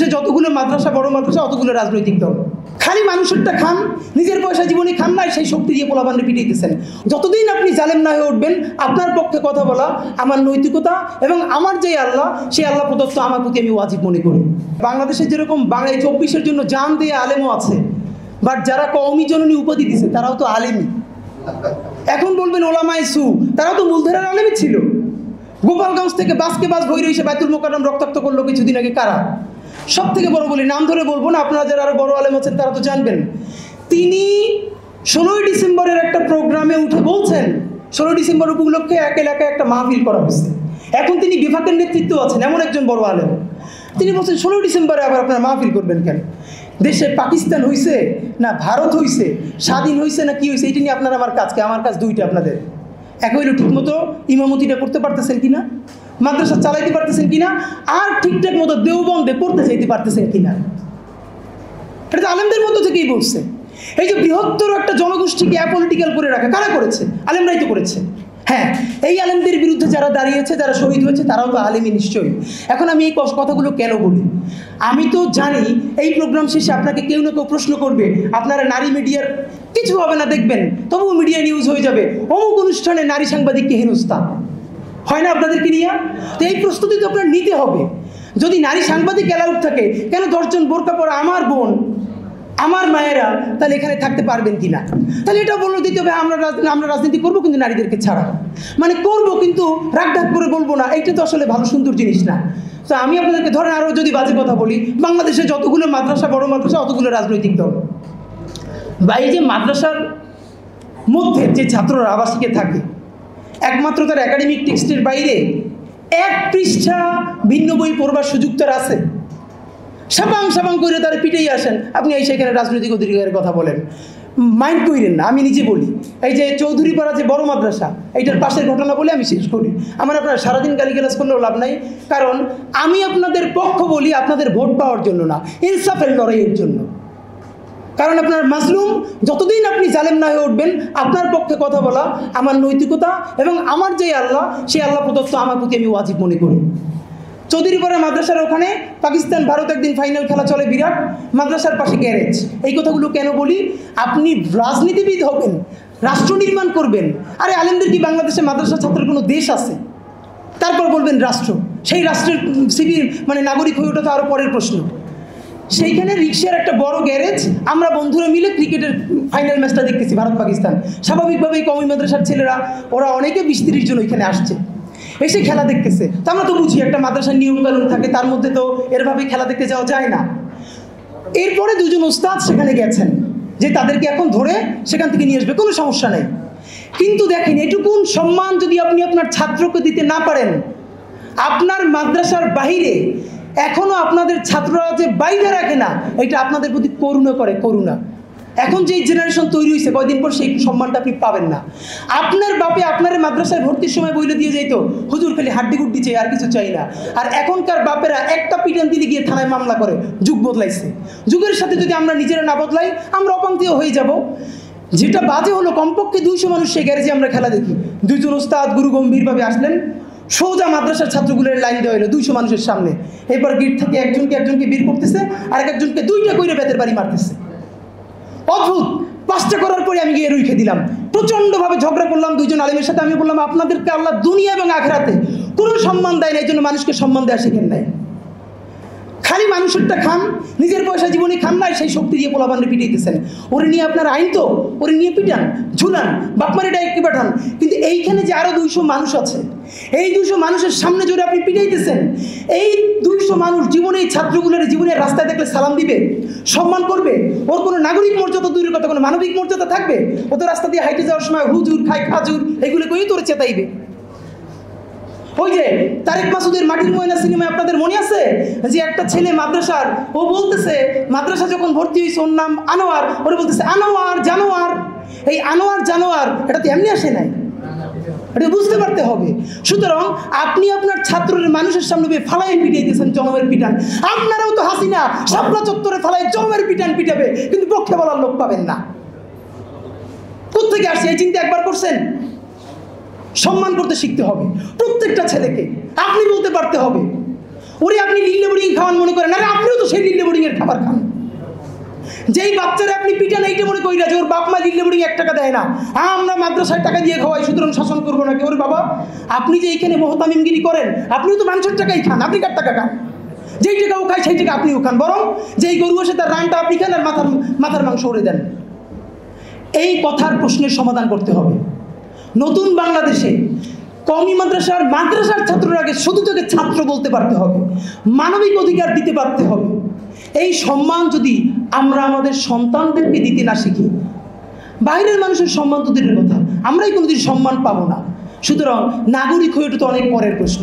বাংলাদেশে যতগুলো মাদ্রাসা বড় মাদ্রাসা অতগুলো রাজনৈতিক দল খালি মানুষেরটা খান, নিজের পয়সা জীবনে খান নাই, সেই শক্তি দিয়ে পোলাপানরে পিটাইতেছেন। যতদিন আপনি জালেম না হয়ে উঠবেন, আপনার পক্ষে কথা বলা আমার নৈতিকতা এবং আমার যে আল্লাহ, সেই আল্লাহ প্রদত্ত আমার প্রতি আমি ওয়াজিব মনে করি। বাংলাদেশে যেরকম বাংলায় 24-এর জন্য জান দিয়ে আলেমও আছে, বাট যারা কওমি জননী উপাধি দিছে তারাও তো আলেমই। এখন বলবেন ওলামায়ে সু, তারাও তো মূলধারার আলেমই ছিল। গোপালগঞ্জ থেকে বাসকে বাস ভৈরে এসে বাইতুল মোকাররম রক্তাক্ত করলো কিছুদিন আগে কারা? সব থেকে বড় বলি, নাম ধরে বলবো না, আপনারা যারা আরো বড় আলেম আছেন তারা তো জানবেন। তিনি 16ই ডিসেম্বরের একটা প্রোগ্রামে উঠে বলছেন 16 ডিসেম্বর উপলক্ষে এক এলাকায় একটা মাহফিল করা হয়েছে। এখন তিনি বিভাগের নেতৃত্ব আছেন, এমন একজন বড় আলেম। তিনি বলছেন 16 ডিসেম্বরে আবার আপনারা মাহফিল করবেন কেন? দেশে পাকিস্তান হইছে না ভারত হইছে, স্বাধীন হইছে না কি হইছে, এটি নিয়ে আপনার আমার কাজকে, আমার কাজ দুইটা। আপনাদের এক হইল ঠিকমতো ইমামতিটা করতে পারতেছেন কিনা, মাদ্রাসা চালাইতে পারতেছেন কিনা, আর ঠিকঠাক মতো দেওবন্দে পড়তে চাইতে পারতেছেন কিনা। এটা তো আলেমদের মধ্য থেকেই বলছে। এই যে বৃহত্তর একটা জনগোষ্ঠীকে অ্যাপলিটিক্যাল করে রাখা কারা করেছে? আলেমরাই তো করেছে। হ্যাঁ, এই আলেমদের বিরুদ্ধে যারা দাঁড়িয়েছে, যারা শহীদ হয়েছে, তারাও তো আলেমই নিশ্চয়ই। এখন আমি এই কথাগুলো কেন বলি? আমি তো জানি এই প্রোগ্রাম শেষে আপনাকে কেউ না কেউ প্রশ্ন করবে, আপনারা নারী মিডিয়ার কিছু হবে না দেখবেন, তবুও মিডিয়া নিউজ হয়ে যাবে অমুক অনুষ্ঠানে নারী সাংবাদিককে হেনস্থা হয় না আপনাদেরকে নিয়ে। তো এই প্রস্তুতি তো আপনার নিতে হবে। যদি নারী সাংবাদিক অ্যালাউড থাকে, কেন 10 জন বোরকা পরা আমার বোন, আমার মায়েরা তাহলে এখানে থাকতে পারবেন কিনা? তাহলে এটা বলে দিতে হবে আমরা রাজনীতি করবো কিন্তু নারীদেরকে ছাড়া, মানে করবো কিন্তু রাগঢাক করে বলবো না। এইটা তো আসলে ভালো সুন্দর জিনিস না। তো আমি আপনাদেরকে ধরেন আরও যদি বাজে কথা বলি, বাংলাদেশে যতগুলো মাদ্রাসা বড় মাদ্রাসা অতগুলো রাজনৈতিক দল। বা এই যে মাদ্রাসার মধ্যে যে ছাত্ররা আবাসিকে থাকে, একমাত্র তার একাডেমিক টেক্সটের বাইরে 1 পৃষ্ঠা ভিন্ন বই পড়বার সুযোগ তার আছে? সাবাং সাবাং করে তারা পিটেই আসেন, আপনি এই সেখানে রাজনৈতিক অধিকারের কথা বলেন। মাইন্ড করেন না, আমি নিজে বলি। এই যে চৌধুরীপাড়া যে বড় মাদ্রাসা, এইটার পাশের ঘটনা বলে আমি শেষ করি। আমার আপনারা সারাদিন গালিগালাজ করলেও লাভ নাই, কারণ আমি আপনাদের পক্ষ বলি আপনাদের ভোট পাওয়ার জন্য না, ইনসাফের লড়াইয়ের জন্য। কারণ আপনার মাজলুম, যতদিন আপনি জালেম না হয়ে উঠবেন, আপনার পক্ষে কথা বলা আমার নৈতিকতা এবং আমার যে আল্লাহ, সেই আল্লাহ প্রদত্ত আমার প্রতি আমি ওয়াজিব মনে করি। চৌধুরীপাড়া মাদ্রাসার ওখানে পাকিস্তান ভারত একদিন ফাইনাল খেলা চলে, বিরাট, মাদ্রাসার পাশে গ্যারেজ। এই কথাগুলো কেন বলি? আপনি রাজনীতিবিদ হবেন, রাষ্ট্র নির্মাণ করবেন। আরে আলেমদের কি বাংলাদেশে মাদ্রাসা ছাত্রের কোনো দেশ আছে? তারপর বলবেন রাষ্ট্র, সেই রাষ্ট্রের সিভিল মানে নাগরিক হয়ে ওঠা তো আরও পরের প্রশ্ন। সেইখানে রিক্সার একটা বড় গ্যারেজ, আমরা বন্ধুরা মিলে ক্রিকেটের ফাইনাল ম্যাচটা দেখতেছি ভারত পাকিস্তান। স্বাভাবিকভাবেই কওমি মাদ্রাসার ছেলেরা ওরা অনেকে 20-30 জন ওইখানে আসছে, এসে খেলা দেখতেছে। তো আমরা তো বুঝি একটা মাদ্রাসার নিয়মকানুন থাকে, তার মধ্যে তো এরভাবে খেলা দেখতে যাওয়া যায় না। এরপরে 2 জন ওস্তাদ সেখানে গেছেন যে তাদেরকে এখন ধরে সেখান থেকে নিয়ে আসবে, কোনো সমস্যা নেই। কিন্তু দেখেন, এটুকুন সম্মান যদি আপনি আপনার ছাত্রকে দিতে না পারেন, আপনার মাদ্রাসার বাহিরে এখনও আপনাদের ছাত্ররা যে বাইরে রাখে না, এটা আপনাদের প্রতি করুণা করে, করুণা। এখন যেই জেনারেশন তৈরি হয়েছে, কয়দিন পর সেই সম্মানটা আপনি পাবেন না। আপনার বাপে আপনার মাদ্রাসায় ভর্তির সময় বইলে দিয়ে যেত, হুজুর খালি হাড্ডি গুড্ডি চাই, আর কিছু চাই না। আর এখনকার বাপেরা একটা পিটান দিলে গিয়ে থানায় মামলা করে। যুগ বদলাইছে, যুগের সাথে যদি আমরা নিজেরা না বদলাই, আমরা অপাঙ্ক্তেয় হয়ে যাব। যেটা বাজে হলো, কমপক্ষে 200 মানুষ সেই গ্যারেজে আমরা খেলা দেখি। 2 জন ওস্তাদ গুরু গম্ভীরভাবে আসলেন, সোজা মাদ্রাসার ছাত্রগুলোর লাইন দেওয়া হলো 200 মানুষের সামনে। এরপর গেট থেকে একজনকে বের করতেছে, আর একজনকে 2টা কইরে বেতের বাড়ি মারতেছে। অদ্ভুত। 5টা করার পরে আমি গিয়ে রুখে দিলাম, প্রচণ্ডভাবে ঝগড়া করলাম 2 জন আলেমের সাথে। আমি বললাম, আপনাদেরকে আল্লাহ দুনিয়া এবং আখিরাতে কোনো সম্মান দেয় না, এই জন্য মানুষকে সম্মান দেওয়া শেখেন নাই। খালি মানুষেরটা খান, নিজের পয়সা জীবনে খান নাই, সেই শক্তি দিয়ে পোলাপানরে পিটাইতেছেন। ওরে নিয়ে আপনার আইন তো, ওরে নিয়ে পিটান, ঝুলান, বাপমারে ডাইরেক্টলি পাঠান। কিন্তু এইখানে যে আরও 200 মানুষ আছে, এই 200 মানুষের সামনে জোরে আপনি পিটাইতেছেন। এই 200 মানুষ জীবনে, এই ছাত্রগুলোর জীবনে রাস্তায় দেখলে সালাম দিবে, সম্মান করবে? ওর কোনো নাগরিক মর্যাদা দূরের কথা, কোনো মানবিক মর্যাদা থাকবে? ও তো রাস্তা দিয়ে হাইটে যাওয়ার সময় হুজুর খাই খাজুর এগুলো কই তোরে চেতাইবে। ওই যে তারেক মাসুদের মাটির ময়না সিনেমায় আপনাদের মনে আছে যে একটা ছেলে মাদ্রাসার, ও বলতেছে মাদ্রাসা যখন ভর্তি হয়েছে, ওর নাম আনোয়ার, ওরে বলতেছে আনোয়ার জানোয়ার। এই আনোয়ার জানোয়ার এটা তো এমনি আসে নাই, এটা বুঝতে পারতে হবে। সুতরাং আপনি আপনার ছাত্রের মানুষের সামনে ফালাই পিটাইতেছেন জনমের পিটান। আপনারাও তো হাসিনা শাপলা চত্বরে ফালাই জনমের পিটান পিটাবে, কিন্তু পক্ষে বলার লোক পাবেন না। কোত্থেকে আসছে এই চিন্তা একবার করছেন? সম্মান করতে শিখতে হবে প্রত্যেকটা ছেলেকে, আপনি বলতে পারতে হবে। ওরে আপনি লিল্লে বোর্ডিং খাওয়ান মনে করেন, আরে আপনিও তো সেই লিল্লে বোর্ডিংয়ের খাবার খান। যেই বাচ্চারা আপনি পিটান এইটা মনে করি না যে ওর বাপ মা লিল্লে বোর্ডিং 1 টাকা দেয় না, হ্যাঁ আমরা মাদ্রাসায় টাকা দিয়ে খাওয়াই সুতরাং শাসন করবো নাকি। ওরে বাবা, আপনি যে এইখানে মোহতামিমগিরি করেন, আপনিও তো মানুষের টাকাই খান, আপনি কার টাকা খান? যেই টাকাও খায় সেই টাকা আপনিও খান, বরং যেই গরু আসে তার রানটা আপনি খান আর মাথার মাংস উড়ে দেন। এই কথার প্রশ্নের সমাধান করতে হবে। নতুন বাংলাদেশে কওমি মাদ্রাসার ছাত্ররাকে শুধু তোকে ছাত্র বলতে পারতে হবে, মানবিক অধিকার দিতে পারতে হবে। এই সম্মান যদি আমরা আমাদের সন্তানদেরকে দিতে না শিখি, বাইরের মানুষের সম্মান তো দূরের কথা, আমরাই কোনোদিন সম্মান পাবো না। সুতরাং নাগরিক হয়ে ওঠা তো অনেক পরের প্রশ্ন।